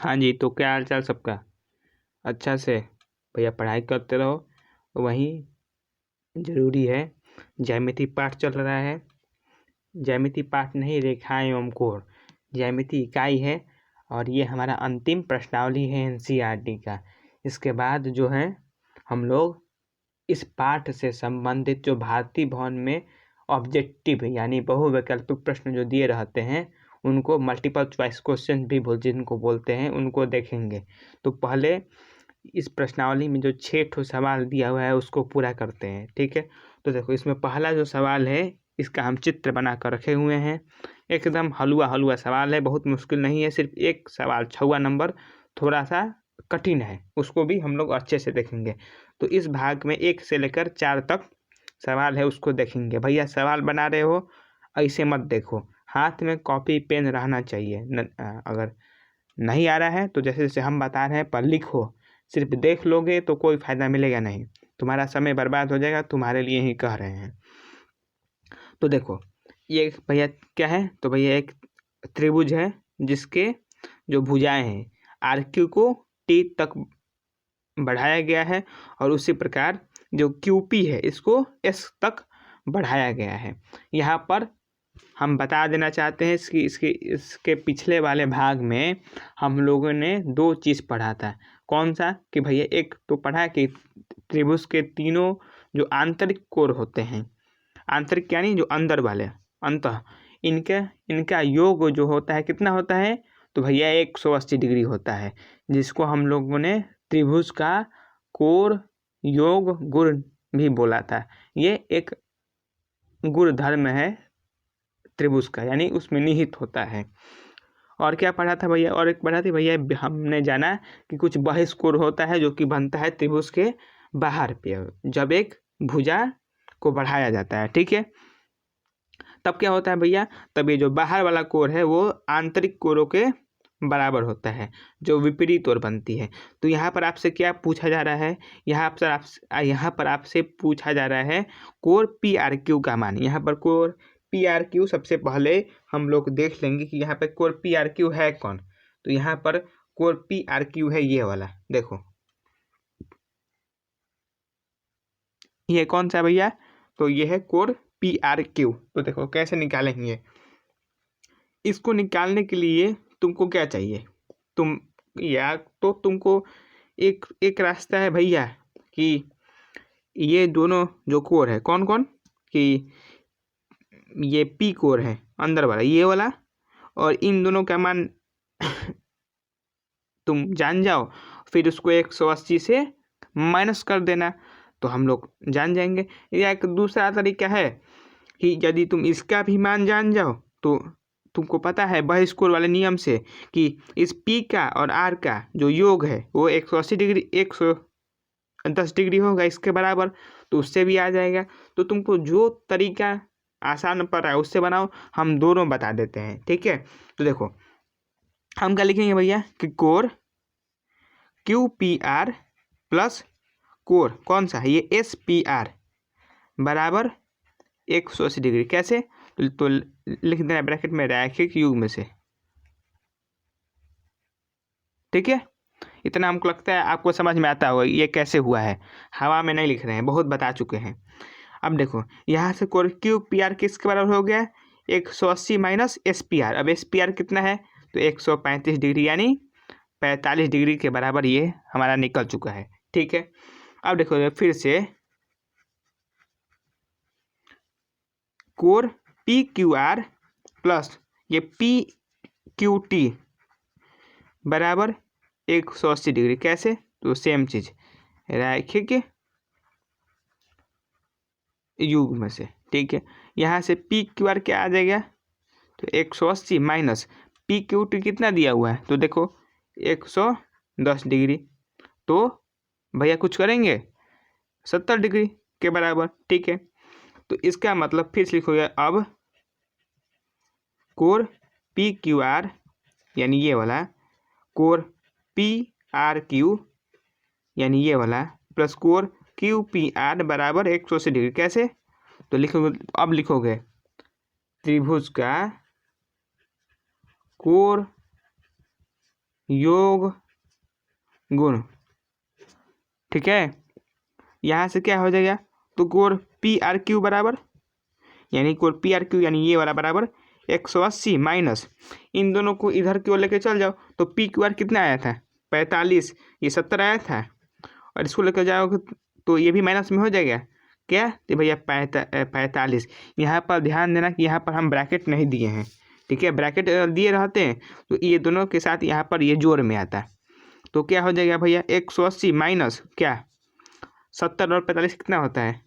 हाँ जी, तो क्या हाल चाल सबका? अच्छा से भैया पढ़ाई करते रहो। वहीं ज़रूरी है। ज्यामिति पाठ चल रहा है। ज्यामिति पाठ नहीं, रेखाएं एवं कोण ज्यामिति इकाई है। और ये हमारा अंतिम प्रश्नावली है एनसीईआरटी का। इसके बाद जो है हम लोग इस पाठ से संबंधित जो भारतीय भवन में ऑब्जेक्टिव यानी बहुवैकल्पिक प्रश्न जो दिए रहते हैं उनको मल्टीपल चॉइस क्वेश्चन भी जिनको बोलते हैं उनको देखेंगे। तो पहले इस प्रश्नावली में जो 6 सवाल दिया हुआ है उसको पूरा करते हैं, ठीक है। तो देखो, इसमें पहला जो सवाल है इसका हम चित्र बना कर रखे हुए हैं। एकदम हलवा हलवा सवाल है, बहुत मुश्किल नहीं है। सिर्फ एक सवाल 6वां नंबर थोड़ा सा कठिन है, उसको भी हम लोग अच्छे से देखेंगे। तो इस भाग में 1 से लेकर 4 तक सवाल है, उसको देखेंगे। भैया सवाल बना रहे हो ऐसे मत देखो, हाथ में कॉपी पेन रहना चाहिए। अगर नहीं आ रहा है तो जैसे जैसे हम बता रहे हैं पर लिखो। सिर्फ देख लोगे तो कोई फ़ायदा मिलेगा नहीं, तुम्हारा समय बर्बाद हो जाएगा। तुम्हारे लिए ही कह रहे हैं। तो देखो, ये भैया क्या है, तो भैया एक त्रिभुज है जिसके जो भुजाएं हैं आर क्यू को टी तक बढ़ाया गया है और उसी प्रकार जो क्यू पी है इसको एस तक बढ़ाया गया है। यहाँ पर हम बता देना चाहते हैं इसके पिछले वाले भाग में हम लोगों ने 2 चीज़ पढ़ा था। कौन सा? कि भैया एक तो पढ़ा कि त्रिभुज के तीनों जो आंतरिक कोण होते हैं, आंतरिक यानी जो अंदर वाले अंतः, इनका योग जो होता है कितना होता है? तो भैया 180 डिग्री होता है, जिसको हम लोगों ने त्रिभुज का कोण योग गुण भी बोला था। ये एक गुण धर्म है त्रिभुज का, यानी उसमें निहित होता है। और क्या पढ़ा था भैया? और एक पढ़ा थी भैया, हमने जाना कि कुछ बहिष्कोण होता है जो कि बनता है त्रिभुज के बाहर पे जब एक भुजा को बढ़ाया जाता है, ठीक है। तब क्या होता है भैया? तब ये जो बाहर वाला कोण है वो आंतरिक कोणों के बराबर होता है, जो विपरीत ओर बनती है। तो यहाँ पर आपसे क्या पूछा जा रहा है? यहाँ पर आपसे पूछा जा रहा है कोण पी आर क्यू का मान। यहाँ पर कोण पी आर क्यू सबसे पहले हम लोग देख लेंगे कि यहाँ पे कोण पी आर क्यू है कौन। तो यहाँ पर कोण पी आर क्यू है ये वाला, देखो ये कौन सा भैया? तो ये है कोण पी आर क्यू। तो देखो कैसे निकालेंगे इसको। निकालने के लिए तुमको क्या चाहिए? तुमको एक रास्ता है भैया कि ये दोनों जो कोण है कौन कौन, कि ये पी कोण है अंदर वाला ये वाला, और इन दोनों का मान तुम जान जाओ, फिर उसको 180 से माइनस कर देना तो हम लोग जान जाएंगे। या एक दूसरा तरीका है कि यदि तुम इसका भी मान जान जाओ तो तुमको पता है बहिष्कोण वाले नियम से कि इस P का और R का जो योग है वो 180 डिग्री 110 डिग्री होगा इसके बराबर, तो उससे भी आ जाएगा। तो तुमको जो तरीका आसान पड़ रहा है उससे बनाओ, हम दोनों बता देते हैं, ठीक है। तो देखो हम क्या लिखेंगे भैया कि कोण क्यू पी आर प्लस कोण कौन सा है ये एस पी आर बराबर 180 डिग्री। कैसे? तो लिख देना ब्रैकेट में रैखिक युग्म में से, ठीक है। इतना हमको लगता है आपको समझ में आता होगा ये कैसे हुआ है। हवा में नहीं लिख रहे हैं, बहुत बता चुके हैं। अब देखो यहाँ से कोण क्यू पी आर किसके बराबर हो गया? 180 माइनस एस पी आर। अब एस पी आर कितना है? तो 135 डिग्री यानी 45 डिग्री के बराबर ये हमारा निकल चुका है, ठीक है। अब देखो फिर से कोण पी क्यू आर प्लस ये पी क्यू टी बराबर 180 डिग्री। कैसे? तो सेम चीज रैखिक युग्म में से, ठीक है। यहाँ से पी क्यू आर क्या आ जाएगा? तो 180 माइनस पी क्यू टी कितना दिया हुआ है? तो देखो 110 डिग्री। तो भैया कुछ करेंगे 70 डिग्री के बराबर, ठीक है। तो इसका मतलब फिर से लिखोगे अब कोण पी क्यू आर यानी ये वाला कोण पी आर क्यू यानी ये वाला प्लस कोण क्यू पी आर बराबर 180 डिग्री। कैसे? तो लिखोगे, अब लिखोगे त्रिभुज का कोण योग गुण, ठीक है। यहाँ से क्या हो जाएगा, तो कोण पी आर क्यू बराबर, यानी कोण पी आर क्यू यानी ये वाला बराबर 180 माइनस, इन दोनों को इधर की ओर लेके चल जाओ, तो पी क्यू आर कितना आया था 45, ये 70 आया था, और इसको लेकर जाओगे तो ये भी माइनस में हो जाएगा क्या, तो भैया 45। यहाँ पर ध्यान देना कि यहाँ पर हम ब्रैकेट नहीं दिए हैं, ठीक है। ब्रैकेट दिए रहते हैं तो ये दोनों के साथ यहाँ पर ये जोड़ में आता है, तो क्या हो जाएगा भैया 180 माइनस क्या 70 और 45 कितना होता है,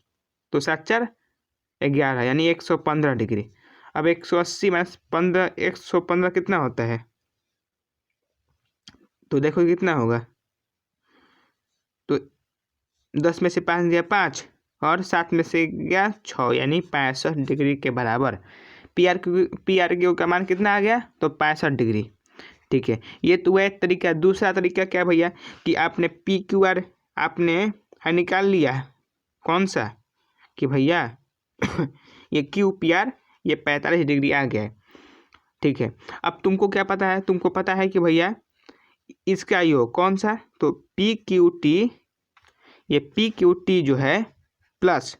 तो 7×4 = 11 यानी 115 डिग्री। अब 180 माइनस 15, 115 कितना होता है, तो देखो कितना होगा, तो 10 में से 5 गया 5 और 7 में से गया 6 यानी 65 डिग्री के बराबर। पी आर क्यू का मान कितना आ गया, तो 65 डिग्री, ठीक है। ये तो वह तरीका। दूसरा तरीका क्या भैया कि आपने पी क्यू आर आपने निकाल लिया, कौन सा कि भैया ये क्यू पी आर ये 45 डिग्री आ गया है, ठीक है। अब तुमको क्या पता है, तुमको पता है कि भैया इसका योग कौन सा, तो पी क्यू टी, ये पी क्यू टी जो है प्लस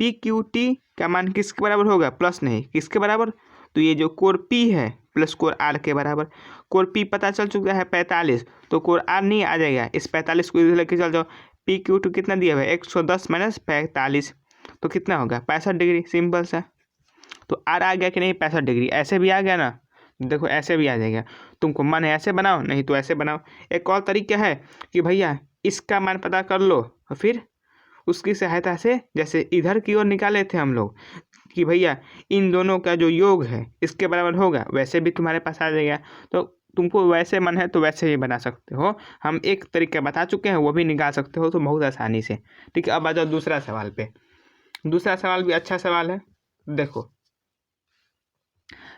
पी क्यू टी का मान किसके बराबर होगा, प्लस नहीं किसके बराबर, तो ये जो कोण पी है प्लस कोण आर के बराबर। कोण पी पता चल चुका है 45, तो कोण आर नहीं आ जाएगा, इस 45 को इधर लेके चल जाओ, पी क्यू टू कितना दिया हुआ है 110 माइनस 45, तो कितना होगा 65 डिग्री, सिंपल सा। तो आर आ गया कि नहीं 65 डिग्री, ऐसे भी आ गया ना, देखो ऐसे भी आ जाएगा, तुमको मन है ऐसे बनाओ नहीं तो ऐसे बनाओ। एक और तरीका है कि भैया इसका मान पता कर लो और फिर उसकी सहायता से जैसे इधर की ओर निकाले थे हम लोग कि भैया इन दोनों का जो योग है इसके बराबर होगा, वैसे भी तुम्हारे पास आ जाएगा। तो तुमको वैसे मन है तो वैसे ही बना सकते हो, हम एक तरीका बता चुके हैं वो भी निकाल सकते हो तो बहुत आसानी से, ठीक है। अब आ जाओ दूसरा सवाल पे। दूसरा सवाल भी अच्छा सवाल है, देखो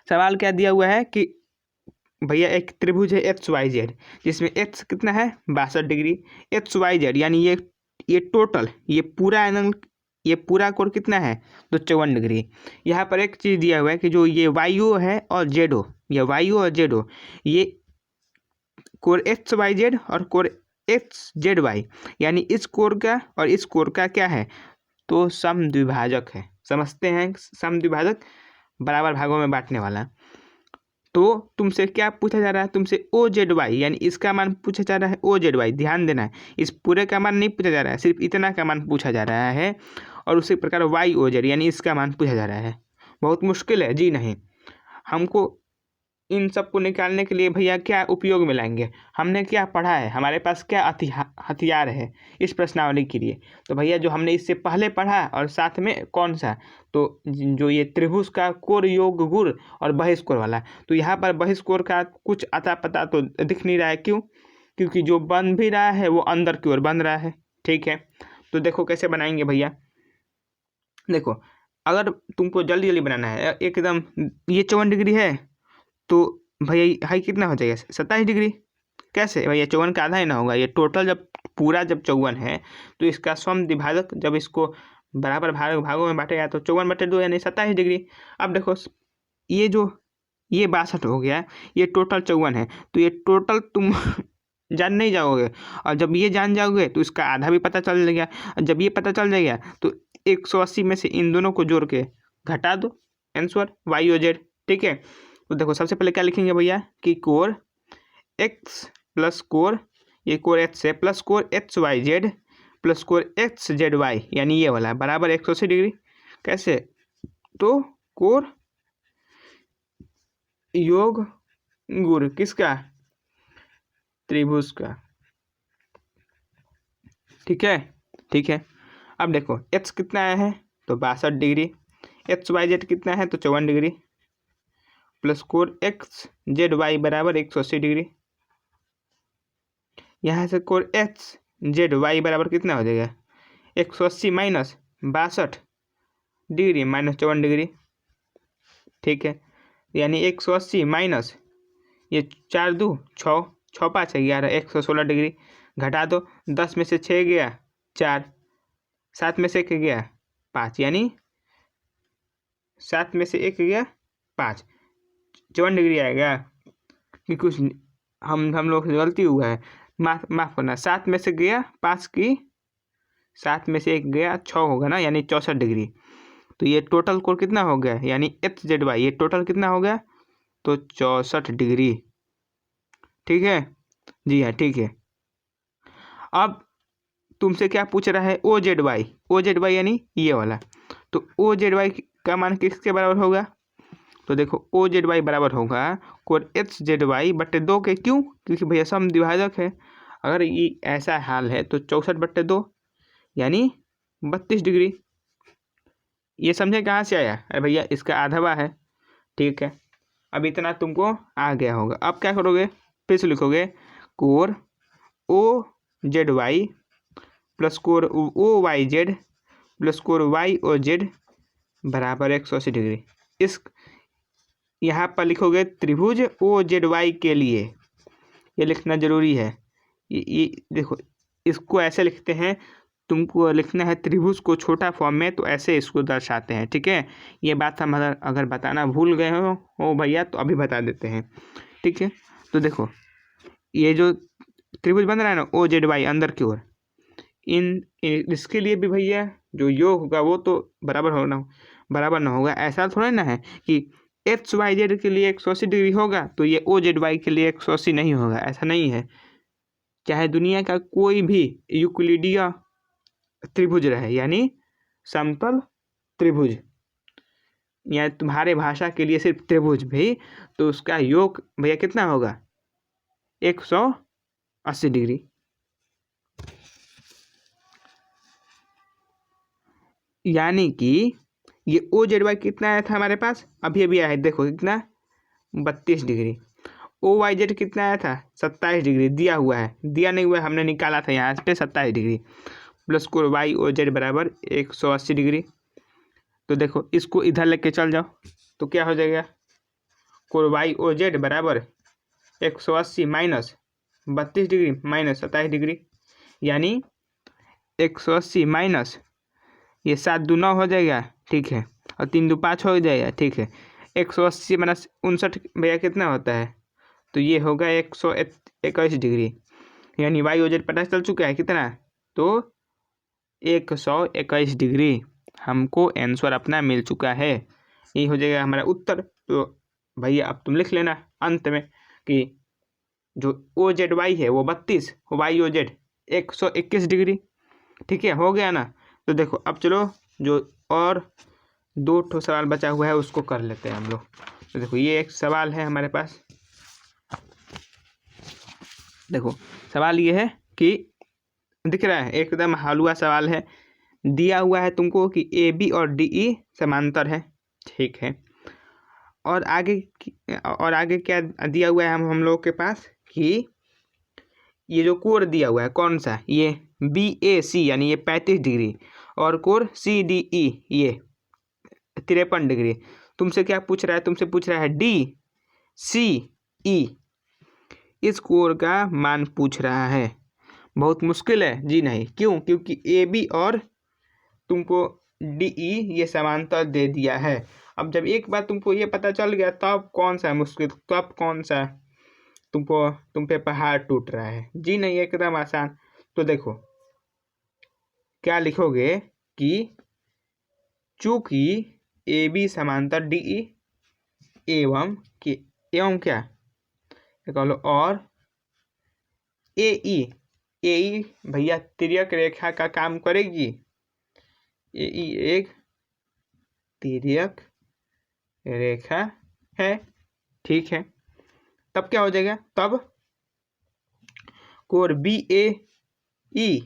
सवाल क्या दिया हुआ है कि भैया एक त्रिभुज है एक्स वाई जेड, जिसमें एक्स कितना है 62 डिग्री, एक्स वाई जेड यानी ये टोटल ये पूरा एंगल ये पूरा कोण कितना है तो 54 डिग्री। यहाँ पर एक चीज़ दिया हुआ है कि जो ये वाई ओ है और जेड ओ, ये वाई ओ और जेड ओ, ये कोण एक्स वाई जेड और कोण एक्स जेड वाई, यानी इस कोण का और इस कोण का क्या है, तो समद्विभाजक है। समझते हैं समद्विभाजक बराबर भागों में बांटने वाला। तो तुमसे क्या पूछा जा रहा है, तुमसे ओ जेड वाई यानी इसका मान पूछा जा रहा है, ओ जेड वाई ध्यान देना है, इस पूरे का मान नहीं पूछा जा रहा है, सिर्फ इतना का मान पूछा जा रहा है। और उसी प्रकार वाई ओ जेड यानी इसका मान पूछा जा रहा है। बहुत मुश्किल है जी नहीं, हमको इन सब को निकालने के लिए भैया क्या उपयोग में लाएंगे, हमने क्या पढ़ा है, हमारे पास क्या हथियार है इस प्रश्नावली के लिए, तो भैया जो हमने इससे पहले पढ़ा और साथ में कौन सा, तो जो ये त्रिभुज का कोण योग गुण और बहिष्कोण वाला, तो यहाँ पर बहिष्कोण का कुछ अता पता तो दिख नहीं रहा है, क्यों, क्योंकि जो बन भी रहा है वो अंदर की ओर बन रहा है, ठीक है। तो देखो कैसे बनाएंगे भैया, देखो अगर तुमको जल्दी जल्दी बनाना है एकदम, ये 54 डिग्री है तो भैया हाई कितना हो जाएगा 27 डिग्री, कैसे भैया 54 का आधा ही ना होगा, ये टोटल जब पूरा जब 54 है तो इसका समद्विभाजक जब इसको बराबर भागों में बांटेगा तो 54/2 यानी 27 डिग्री। अब देखो ये जो ये 62 हो गया, ये टोटल 54 है, तो ये टोटल तुम जान नहीं जाओगे, और जब ये जान जाओगे तो इसका आधा भी पता चल जाएगा, और जब ये पता चल जाएगा तो 180 में से इन दोनों को जोड़ के घटा दो, आंसर वाई ओ जेड, ठीक है। तो देखो सबसे पहले क्या लिखेंगे भैया कि कोण एक्स प्लस कोण ये कोण एक्स है प्लस कोण एक्स वाई जेड प्लस कोण एक्स जेड वाई यानी ये वाला बराबर 180 डिग्री, कैसे, तो कोण योग गुण किसका, त्रिभुज का, ठीक है, ठीक है। अब देखो एक्स कितना आया है तो 62 डिग्री, एक्स वाई जेड कितना है तो 54 डिग्री प्लस कोण एक्स जेड वाई बराबर 180 डिग्री, यहाँ से कोण एक्स जेड वाई बराबर कितना हो जाएगा 180 माइनस 62 डिग्री माइनस 54 डिग्री, ठीक है। यानी 180 माइनस ये 4 2 6 6 5 11 116 डिग्री, घटा दो 10 में से 6 गया 4, 7 में से 1 गया 5 यानी 7 में से 1 गया 5, 54 डिग्री आएगा कि कुछ हम लोग से गलती हुआ है, माफ़ करना। 7 में से गया 5 की, 7 में से 1 गया 6 होगा ना, यानी 64 डिग्री। तो ये टोटल कोण कितना हो गया, यानी HZY ये टोटल कितना हो गया, तो 64 डिग्री। ठीक है, जी हाँ ठीक है। अब तुमसे क्या पूछ रहा है, OZY यानी ये वाला। तो OZY का मान किसके बराबर होगा, तो देखो OZY बराबर होगा कोण HZY बट्टे 2 के। क्यों, क्योंकि भैया सम द्विभाजक है। अगर ये ऐसा हाल है तो 64/2 यानी 32 डिग्री। ये समझे कहाँ से आया, अरे भैया इसका आधा है। ठीक है, अब इतना तुमको आ गया होगा। अब क्या करोगे, फिर से लिखोगे कोण OZY प्लस कोण OYZ प्लस कोण YOZ बराबर 180 डिग्री। इस यहाँ पर लिखोगे त्रिभुज OZY के लिए, ये लिखना जरूरी है। ये देखो, इसको ऐसे लिखते हैं, तुमको लिखना है त्रिभुज को छोटा फॉर्म में, तो ऐसे इसको दर्शाते हैं। ठीक है, ये बात हम अगर बताना भूल गए हो भैया तो अभी बता देते हैं। ठीक है, तो देखो ये जो त्रिभुज बन रहा है ना OZY अंदर की ओर, इसके लिए भी भैया जो योग होगा वो तो बराबर ना होगा। ऐसा थोड़ा ना है कि XYZ के लिए 180 डिग्री होगा तो ये OZY के लिए 180 नहीं होगा, ऐसा नहीं है। चाहे दुनिया का कोई भी यूक्लिडीय त्रिभुज रहे, यानी समतल त्रिभुज, या तुम्हारे भाषा के लिए सिर्फ त्रिभुज भी, तो उसका योग भैया कितना होगा, 180 डिग्री। यानी कि ये OZY कितना आया था हमारे पास, अभी अभी आया है, देखो कितना 32 डिग्री। OYZ कितना आया था 27 डिग्री, दिया हुआ है, दिया नहीं हुआ है, हमने निकाला था यहाँ पे 27 डिग्री, प्लस कोण YOZ बराबर 180 डिग्री। तो देखो इसको इधर लेके चल जाओ तो क्या हो जाएगा, कोण YOZ बराबर 180 माइनस 32 डिग्री माइनस 27 डिग्री, यानी 180 माइनस ये 7 दूना हो जाएगा। ठीक है, और 3 दू 5 हो जाएगा। ठीक है, 180 माइनस 59 भैया कितना होता है, तो ये होगा 121 डिग्री, यानी YOZ पता चल चुका है कितना, तो 121 डिग्री। हमको आंसर अपना मिल चुका है, यही हो जाएगा हमारा उत्तर। तो भैया अब तुम लिख लेना अंत में कि जो OZY है वो 32, YOZ 121 डिग्री। ठीक है, हो गया ना। तो देखो अब चलो जो और 2 सवाल बचा हुआ है उसको कर लेते हैं हम लोग। तो देखो ये एक सवाल है हमारे पास, देखो सवाल ये है कि दिख रहा है एकदम हलवा सवाल है, दिया हुआ है तुमको कि AB और DE समांतर है। ठीक है, और आगे क्या दिया हुआ है हम लोग के पास कि ये जो कोण दिया हुआ है कौन सा, ये BAC यानी ये 35 डिग्री, और कोण CDE ये 53 डिग्री। तुमसे क्या पूछ रहा है, तुमसे पूछ रहा है DCE, इस कोण का मान पूछ रहा है। बहुत मुश्किल है जी, नहीं क्यों, क्योंकि AB और तुमको DE ये समांतर दे दिया है। अब जब एक बार तुमको ये पता चल गया तब कौन सा मुश्किल, तब कौन सा तुम पे पहाड़ टूट रहा है जी, नहीं एकदम आसान। तो देखो क्या लिखोगे कि चूंकि AB समांतर DE एवं क्या कह लो, और AE भैया तिर्यक रेखा का काम करेगी, AE एक तिर्यक रेखा है। ठीक है, तब क्या हो जाएगा, तब कोण BAE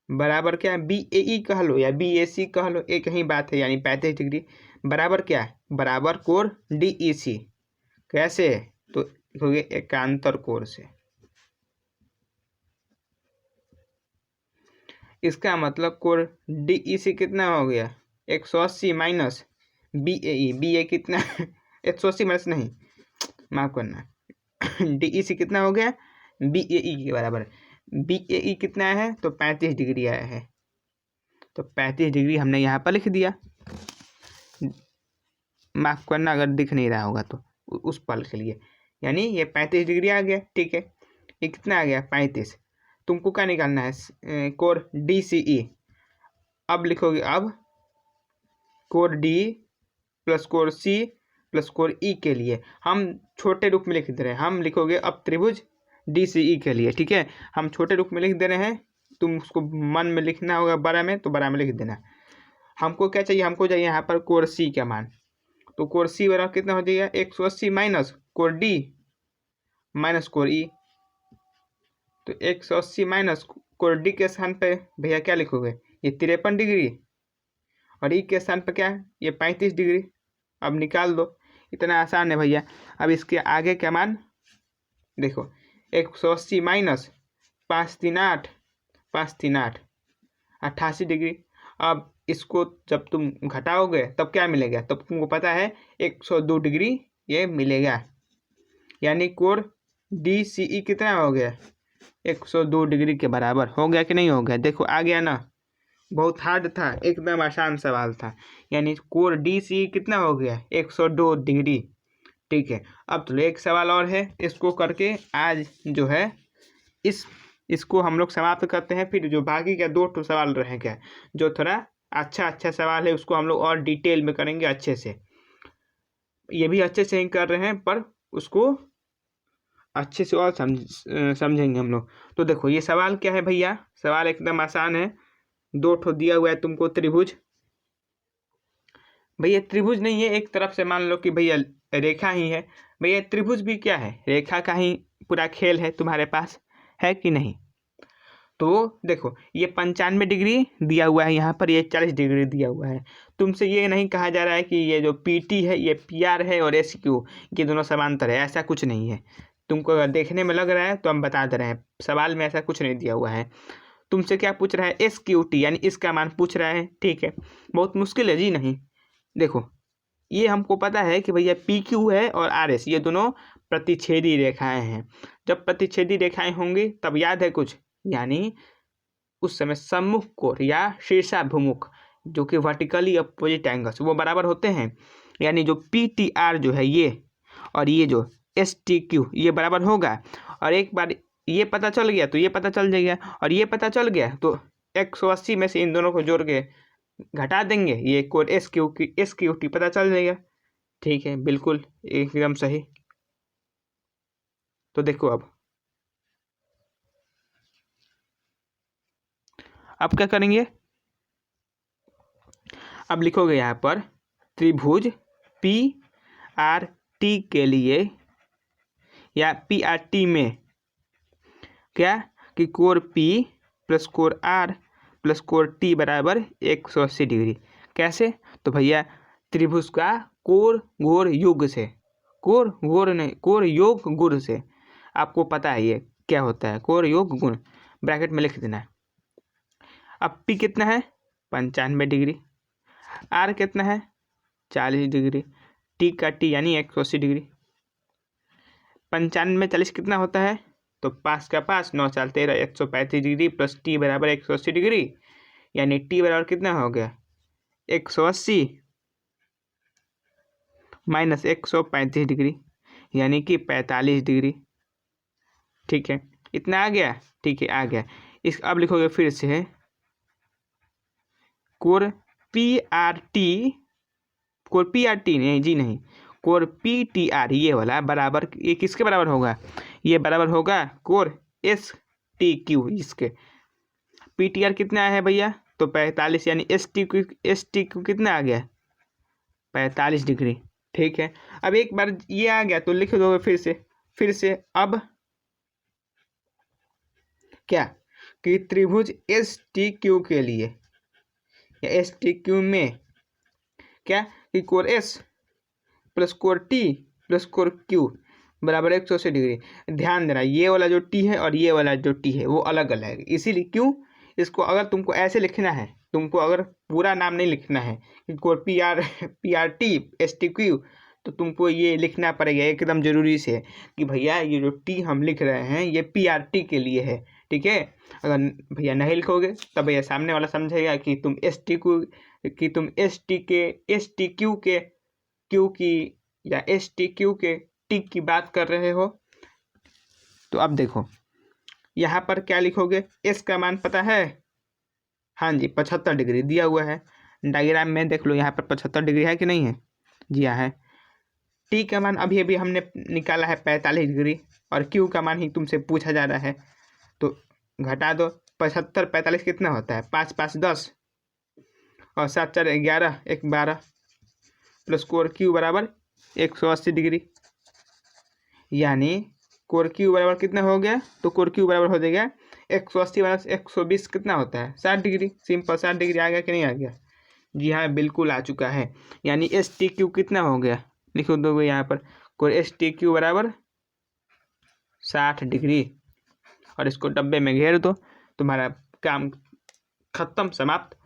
बराबर क्या, BAE कह लो या BAC कह लो, एक ही बात है, यानी 35 डिग्री बराबर क्या है, बराबर कोण DEC। कैसे, तो लिखोगे एकांतर कोण से। इसका मतलब कोण DEC कितना हो गया, 180 माइनस BAE कितना 180 माइनस नहीं, माफ करना DEC कितना हो गया, BAE के बराबर। BAE कितना है, तो 35 डिग्री आया है, तो 35 डिग्री हमने यहाँ पर लिख दिया। माफ करना अगर दिख नहीं रहा होगा तो उस पल के लिए, यानी ये 35 डिग्री आ गया। ठीक है, ये कितना आ गया 35। तुमको क्या निकालना है, कोर DCE। अब लिखोगे, अब core D plus core C plus core E के लिए हम छोटे रूप में लिख दे रहे हैं। हम लिखोगे अब त्रिभुज DCE के लिए। ठीक है, हम छोटे रूप में लिख दे रहे हैं, तुम उसको मन में लिखना होगा बड़ा में, तो बड़ा में लिख देना। हमको क्या चाहिए, हमको चाहिए यहाँ पर कोर C का मान। तो कोर C बराबर कितना हो जाएगा 180 minus core D minus core E। तो 180 माइनस कोर D के स्थान पे भैया क्या लिखोगे, ये 53 डिग्री, और E के स्थान पे क्या है, ये 35 डिग्री। अब निकाल दो, इतना आसान है भैया। अब इसके आगे क्या मान देखो, 180 माइनस 538 538 88 डिग्री। अब इसको जब तुम घटाओगे तब क्या मिलेगा, तब तुमको पता है 102 डिग्री ये मिलेगा। यानी कोर DCE कितना हो गया, 102 डिग्री के बराबर हो गया कि नहीं हो गया। देखो आ गया ना, बहुत हार्ड था, एकदम आसान सवाल था। यानी कोर DCE कितना हो गया 102 डिग्री। ठीक है, अब तो एक सवाल और है, इसको करके आज जो है इसको हम लोग समाप्त करते हैं। फिर जो बाकी का 2 सवाल रहेगा जो थोड़ा अच्छा सवाल है, उसको हम लोग और डिटेल में करेंगे अच्छे से। ये भी अच्छे से ही कर रहे हैं, पर उसको अच्छे से और समझेंगे हम लोग। तो देखो ये सवाल क्या है भैया, सवाल एकदम आसान है। 2 दिया हुआ है तुमको त्रिभुज। भैया त्रिभुज नहीं है, एक तरफ से मान लो कि भैया रेखा ही है। भैया त्रिभुज भी क्या है, रेखा का ही पूरा खेल है, तुम्हारे पास है कि नहीं। तो देखो ये 95 डिग्री दिया हुआ है यहाँ पर, ये 40 डिग्री दिया हुआ है। तुमसे ये नहीं कहा जा रहा है कि ये जो PT है ये PR है और SQ ये दोनों समांतर है, ऐसा कुछ नहीं है। तुमको अगर देखने में लग रहा है तो हम बता दे रहे हैं, सवाल में ऐसा कुछ नहीं दिया हुआ है। तुमसे क्या पूछ रहा है, SQT यानी इसका मान पूछ रहा है। ठीक है, बहुत मुश्किल है जी नहीं। देखो ये हमको पता है कि भैया PQ है और RS ये दोनों प्रतिच्छेदी रेखाएं हैं। जब प्रतिच्छेदी रेखाएं होंगी तब याद है कुछ, यानी उस समय सम्मुख कोण या शीर्षाभिमुख जो कि वर्टिकली अपोजिट एंगल्स वो बराबर होते हैं। यानी जो PTR जो है ये, और ये जो STQ ये बराबर होगा। और एक बार ये पता चल गया तो ये पता चल जाएगा, और ये पता चल गया तो 180 में से इन दोनों को जोड़ के घटा देंगे, ये कोण SQT पता चल जाएगा। ठीक है, बिल्कुल एकदम सही। तो देखो अब क्या करेंगे, अब लिखोगे यहाँ पर त्रिभुज PRT के लिए या PRT में क्या कि कोण P प्लस कोण R प्लस कोण T बराबर 180 डिग्री। कैसे, तो भैया त्रिभुज का कोण घोर युग से, कोण घोर नहीं, कोण योग गुण से। आपको पता है ये क्या होता है, कोण योग गुण, ब्रैकेट में लिख देना है। अब P कितना है 95 डिग्री, R कितना है 40 डिग्री, T का T यानी 180 डिग्री। 95 में 40 कितना होता है, तो 5 का 5 9 4 13 135 डिग्री प्लस T बराबर 180 डिग्री। यानी T बराबर कितना हो गया 180 माइनस 135 डिग्री यानी कि 45 डिग्री। ठीक है, इतना आ गया। ठीक है, आ गया। इस अब लिखोगे फिर से कोण PRT, कोण PRT नहीं जी नहीं, कोण PTR ये वाला बराबर, ये किसके बराबर होगा, ये बराबर होगा कोण STQ इसके। PTR कितना है भैया, तो 45, यानी STQ कितना आ गया 45 डिग्री। ठीक है, अब एक बार ये आ गया तो लिख दोगे फिर से अब क्या कि त्रिभुज STQ के लिए या STQ में क्या कि कोण S प्लस कोण T प्लस कोण Q बराबर 180 डिग्री। ध्यान देना ये वाला जो T है और ये वाला जो T है वो अलग अलग है, इसीलिए क्यों, इसको अगर तुमको ऐसे लिखना है, तुमको अगर पूरा नाम नहीं लिखना है कि कोण PRT STQ, तो तुमको ये लिखना पड़ेगा एकदम जरूरी से कि भैया ये जो T हम लिख रहे हैं ये PRT के लिए है। ठीक है, अगर भैया नहीं लिखोगे तब भैया सामने वाला समझेगा कि तुम STQ के Q की या STQ के टिक की बात कर रहे हो तो अब देखो यहाँ पर क्या लिखोगे, एस का मान पता है, हाँ जी 75 डिग्री दिया हुआ है। डायग्राम में देख लो यहाँ पर 75 डिग्री है कि नहीं है, जी हाँ है। टी का मान अभी अभी हमने निकाला है 45 डिग्री, और क्यू का मान ही तुमसे पूछा जा रहा है, तो घटा दो। 75 45 कितना होता है, 5 5 10 और 7 4 11 1 12 प्लस कोर क्यू बराबर 180 डिग्री, यानी कोर क्यू बराबर कितना हो गया, तो कोर क्यू बराबर हो जाएगा 180 माइनस 120 कितना होता है 60 डिग्री। सिंपल 60 डिग्री आ गया कि नहीं आ गया, जी हाँ बिल्कुल आ चुका है। यानी एस टी क्यू कितना हो गया, लिखो दो यहाँ पर, कोर एस टी क्यू बराबर 60 डिग्री, और इसको डब्बे में घेर दो, तुम्हारा काम खत्म, समाप्त।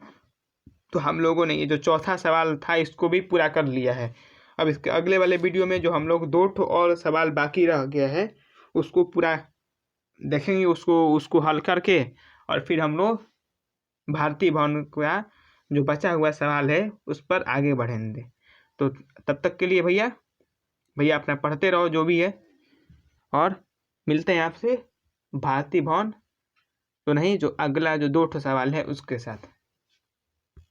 तो हम लोगों ने ये जो चौथा सवाल था इसको भी पूरा कर लिया है। अब इसके अगले वाले वीडियो में जो हम लोग 2 और सवाल बाकी रह गया है उसको पूरा देखेंगे, उसको हल करके, और फिर हम लोग भारतीय भवन का जो बचा हुआ सवाल है उस पर आगे बढ़ेंगे। तो तब तक के लिए भैया अपना पढ़ते रहो जो भी है, और मिलते हैं आपसे भारतीय भवन तो नहीं, जो अगला जो 2 सवाल है उसके साथ।